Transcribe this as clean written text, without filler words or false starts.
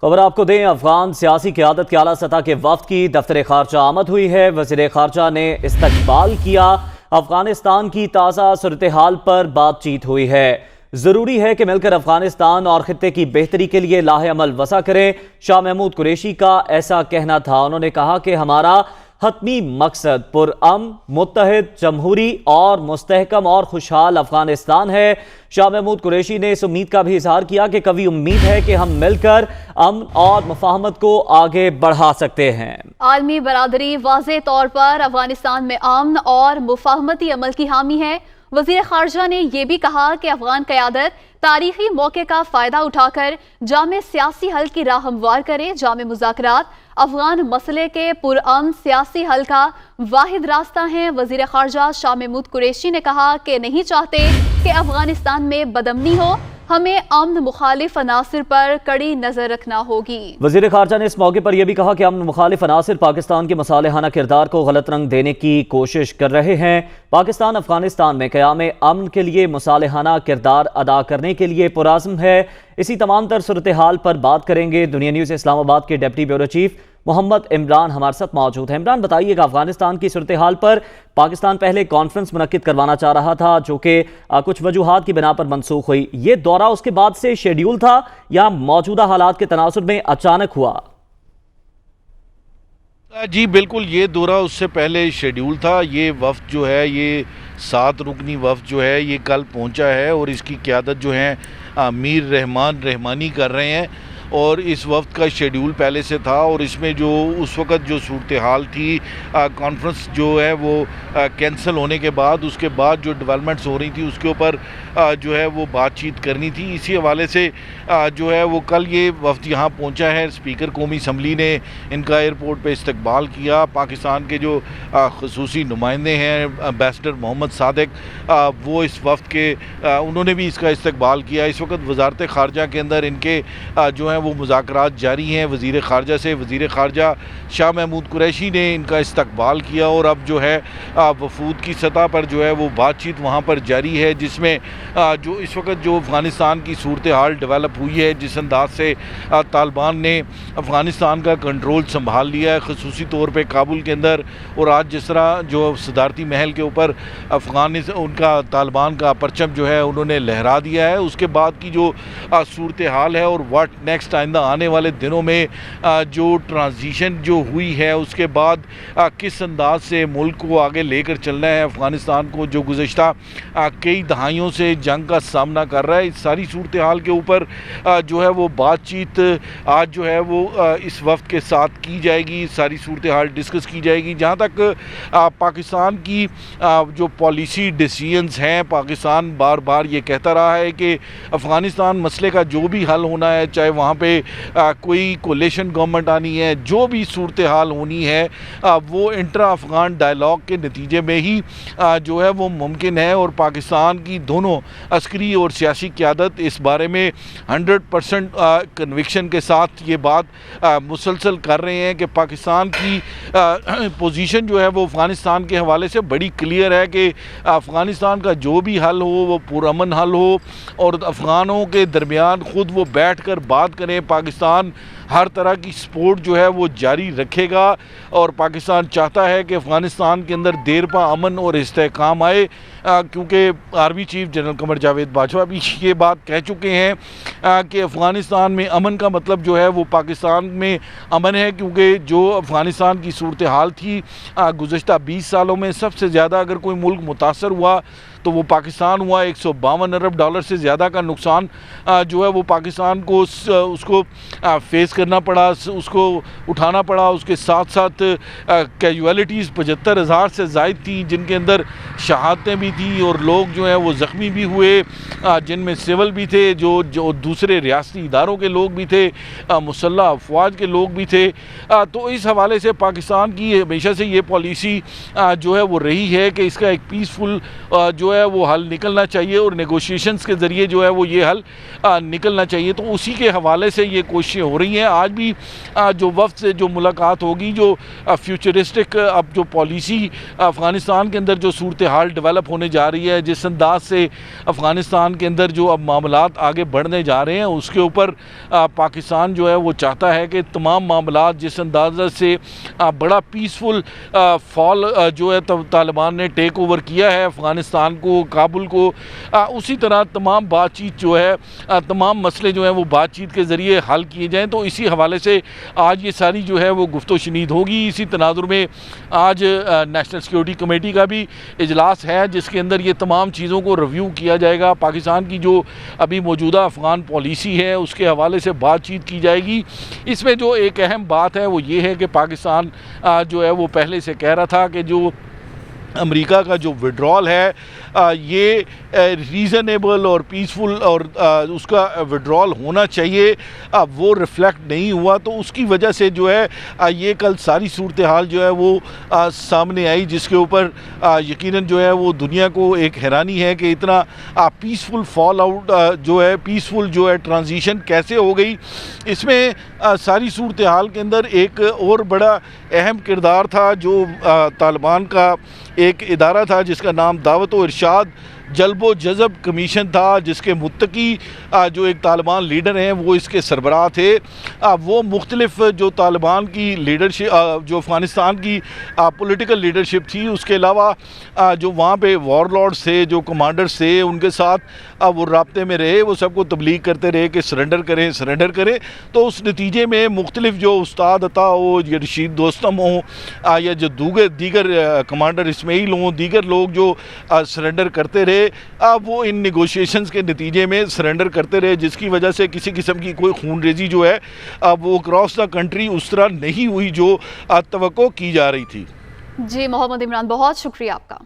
خبر آپ کو دیں، افغان سیاسی قیادت کے اعلیٰ سطح کے وفد کی دفتر خارجہ آمد ہوئی ہے۔ وزیر خارجہ نے استقبال کیا۔ افغانستان کی تازہ صورتحال پر بات چیت ہوئی ہے۔ ضروری ہے کہ مل کر افغانستان اور خطے کی بہتری کے لیے لاہ عمل وسع کریں۔ شاہ محمود قریشی کا ایسا کہنا تھا۔ انہوں نے کہا کہ ہمارا حتمی مقصد پرامن، متحد، جمہوری اور مستحکم اور خوشحال افغانستان ہے۔ شاہ محمود قریشی نے اس امید کا بھی اظہار کیا کہ قوی امید ہے کہ ہم مل کر امن اور مفاہمت کو آگے بڑھا سکتے ہیں۔ عالمی برادری واضح طور پر افغانستان میں امن اور مفاہمتی عمل کی حامی ہے۔ وزیر خارجہ نے یہ بھی کہا کہ افغان قیادت تاریخی موقع کا فائدہ اٹھا کر جامع سیاسی حل کی راہ ہموار کرے۔ جامع مذاکرات افغان مسئلے کے پرامن سیاسی حل کا واحد راستہ ہیں۔ وزیر خارجہ شاہ محمود قریشی نے کہا کہ نہیں چاہتے کہ افغانستان میں بدامنی ہو، ہمیں امن مخالف عناصر پر کڑی نظر رکھنا ہوگی۔ وزیر خارجہ نے اس موقع پر یہ بھی کہا کہ امن مخالف عناصر پاکستان کے مصالحانہ کردار کو غلط رنگ دینے کی کوشش کر رہے ہیں۔ پاکستان افغانستان میں قیام امن کے لیے مصالحانہ کردار ادا کرنے کے لیے پرعزم ہے۔ اسی تمام تر صورتحال پر بات کریں گے۔ دنیا نیوز اسلام آباد کے ڈپٹی بیورو چیف محمد عمران ہمارے ساتھ موجود ہیں۔ عمران، بتائیے کہ افغانستان کی صورتحال پر پاکستان پہلے کانفرنس منعقد کروانا چاہ رہا تھا جو کہ کچھ وجوہات کی بنا پر منسوخ ہوئی۔ یہ دورہ اس کے بعد سے شیڈیول تھا یا موجودہ حالات کے تناظر میں اچانک ہوا؟ جی بالکل، یہ دورہ اس سے پہلے شیڈیول تھا۔ یہ وفد جو ہے، یہ 7 رکنی وفد جو ہے، یہ کل پہنچا ہے اور اس کی قیادت جو ہے میر رحمان رحمانی کر رہے ہیں، اور اس وفد کا شیڈیول پہلے سے تھا، اور اس میں جو اس وقت جو صورتحال تھی، کانفرنس جو ہے وہ کینسل ہونے کے بعد، اس کے بعد جو ڈیولپمنٹس ہو رہی تھی اس کے اوپر جو ہے وہ بات چیت کرنی تھی۔ اسی حوالے سے جو ہے وہ کل یہ وفد یہاں پہنچا ہے۔ اسپیکر قومی اسمبلی نے ان کا ایئرپورٹ پہ استقبال کیا۔ پاکستان کے جو خصوصی نمائندے ہیں امبیسڈر محمد صادق، وہ اس وفد کے انہوں نے بھی اس کا استقبال کیا۔ اس وقت وزارت خارجہ کے اندر ان کے جو ہیں وہ مذاکرات جاری ہیں وزیر خارجہ سے۔ وزیر خارجہ شاہ محمود قریشی نے ان کا استقبال کیا، اور اب جو ہے وفود کی سطح پر جو ہے وہ بات چیت وہاں پر جاری ہے، جس میں جو اس وقت جو افغانستان کی صورتحال ڈیولپ ہوئی ہے، جس انداز سے طالبان نے افغانستان کا کنٹرول سنبھال لیا ہے، خصوصی طور پہ کابل کے اندر، اور آج جس طرح جو صدارتی محل کے اوپر ان کا طالبان کا پرچم جو ہے انہوں نے لہرا دیا ہے، اس کے بعد کی جو صورتحال ہے اور واٹ نیکسٹ آئندہ آنے والے دنوں میں جو ٹرانزیشن جو ہوئی ہے، اس کے بعد کس انداز سے ملک کو آگے لے کر چلنا ہے، افغانستان کو جو گزشتہ کئی دہائیوں سے جنگ کا سامنا کر رہا ہے، اس ساری صورتحال کے اوپر جو ہے وہ بات چیت آج جو ہے وہ اس وفد کے ساتھ کی جائے گی، ساری صورتحال ڈسکس کی جائے گی۔ جہاں تک پاکستان کی جو پالیسی ڈیسیژنز ہیں، پاکستان بار بار یہ کہتا رہا ہے کہ افغانستان مسئلے کا جو بھی حل ہونا ہے، چاہے وہاں پہ کوئی کولیشن گورنمنٹ آنی ہے، جو بھی صورتحال ہونی ہے، وہ انٹرا افغان ڈائلاگ کے نتیجے میں ہی جو ہے وہ ممکن ہے، اور پاکستان کی دونوں عسکری اور سیاسی قیادت اس بارے میں 100% کنوکشن کے ساتھ یہ بات مسلسل کر رہے ہیں کہ پاکستان کی پوزیشن جو ہے وہ افغانستان کے حوالے سے بڑی کلیئر ہے کہ افغانستان کا جو بھی حل ہو وہ پرامن حل ہو، اور افغانوں کے درمیان خود وہ بیٹھ کر بات کریں۔ پاکستان ہر طرح کی سپورٹ جو ہے وہ جاری رکھے گا، اور پاکستان چاہتا ہے کہ افغانستان کے اندر دیر پا امن اور استحکام آئے، کیونکہ army chief general Qamar Javed Bajwa بھی یہ بات کہہ چکے ہیں کہ افغانستان میں امن کا مطلب جو ہے وہ پاکستان میں امن ہے، کیونکہ جو افغانستان کی صورتحال تھی گزشتہ 20 سالوں میں سب سے زیادہ اگر کوئی ملک متاثر ہوا تو وہ پاکستان ہوا۔ $152 ارب سے زیادہ کا نقصان جو ہے وہ پاکستان کو اس کو فیس کرنا پڑا، اس کو اٹھانا پڑا۔ اس کے ساتھ ساتھ کیجویلٹیز 75,000 سے زائد تھیں، جن کے اندر شہادتیں بھی تھیں، اور لوگ جو ہیں وہ زخمی بھی ہوئے، جن میں سول بھی تھے، جو دوسرے ریاستی اداروں کے لوگ بھی تھے، مسلح افواج کے لوگ بھی تھے۔ تو اس حوالے سے پاکستان کی ہمیشہ سے یہ پالیسی جو ہے وہ رہی ہے کہ اس کا ایک پیسفل جو جو ہے وہ حل نکلنا چاہیے اور نیگوشیشنز کے ذریعے جو ہے وہ یہ حل نکلنا چاہیے. تو اسی کے حوالے سے یہ کوششیں ہو رہی ہیں. آج بھی جو وفد سے جو ملاقات ہوگی, جو فیوچرسٹک اب جو پالیسی افغانستان کے اندر جو صورتحال ڈیولپ ہونے جا رہی ہے, جس انداز سے افغانستان کے اندر جو اب معاملات آگے بڑھنے جا رہے ہیں, اس کے اوپر پاکستان جو ہے وہ چاہتا ہے کہ تمام معاملات جس انداز سے بڑا پیسفل فال جو ہے طالبان نے ٹیک اوور کیا ہے افغانستان کو, کابل کو, اسی طرح تمام بات چیت جو ہے, تمام مسئلے جو ہیں وہ بات چیت کے ذریعے حل کیے جائیں. تو اسی حوالے سے آج یہ ساری جو ہے وہ گفت و شنید ہوگی. اسی تناظر میں آج نیشنل سیکیورٹی کمیٹی کا بھی اجلاس ہے, جس کے اندر یہ تمام چیزوں کو ریویو کیا جائے گا. پاکستان کی جو ابھی موجودہ افغان پالیسی ہے اس کے حوالے سے بات چیت کی جائے گی. اس میں جو ایک اہم بات ہے وہ یہ ہے کہ پاکستان جو ہے وہ پہلے سے کہہ رہا تھا کہ جو امریکہ کا جو وڈرال ہے یہ ریزنیبل اور پیسفل اور اس کا وڈرال ہونا چاہیے, وہ ریفلیکٹ نہیں ہوا. تو اس کی وجہ سے جو ہے یہ کل ساری صورتحال جو ہے وہ سامنے آئی, جس کے اوپر یقیناً جو ہے وہ دنیا کو ایک حیرانی ہے کہ اتنا پیسفل فال آؤٹ جو ہے, پیسفل جو ہے ٹرانزیشن کیسے ہو گئی. اس میں ساری صورتحال کے اندر ایک اور بڑا اہم کردار تھا جو طالبان کا ایک ادارہ تھا جس کا نام دعوت و ارشاد جلب و جذب کمیشن تھا, جس کے متقی جو ایک طالبان لیڈر ہیں وہ اس کے سربراہ تھے. وہ مختلف جو طالبان کی لیڈرشپ, جو افغانستان کی پولیٹیکل لیڈرشپ تھی, اس کے علاوہ جو وہاں پہ وار لارڈز تھے, جو کمانڈرز تھے, ان کے ساتھ وہ رابطے میں رہے, وہ سب کو تبلیغ کرتے رہے کہ سرنڈر کریں سرنڈر کریں. تو اس نتیجے میں مختلف جو استاد عطا ہو یا رشید دوستم ہوں یا جو دیگر کمانڈر اسماعیل ہوں, دیگر لوگ جو سرنڈر کرتے رہے, وہ ان نیگوشیشنز کے نتیجے میں سرنڈر کرتے رہے, جس کی وجہ سے کسی قسم کی کوئی خون ریزی جو ہے وہ اکراس دا کنٹری اس طرح نہیں ہوئی جو توقع کی جا رہی تھی. جی محمد عمران, بہت شکریہ آپ کا.